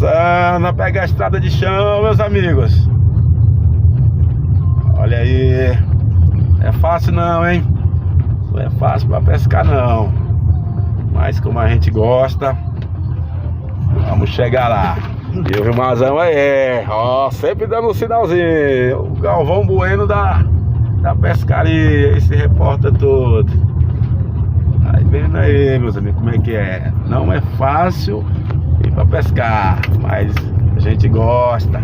Começando a pegar a estrada de chão, meus amigos. Olha aí. Não é fácil não, hein? Não é fácil pra pescar não. Mas como a gente gosta, vamos chegar lá. E o Vilmazão aí, ó, sempre dando um sinalzinho. O Galvão Bueno da pescaria, esse repórter todo. Aí vendo aí, meus amigos, como é que é. Não é fácil ir pra pescar, mas a gente gosta.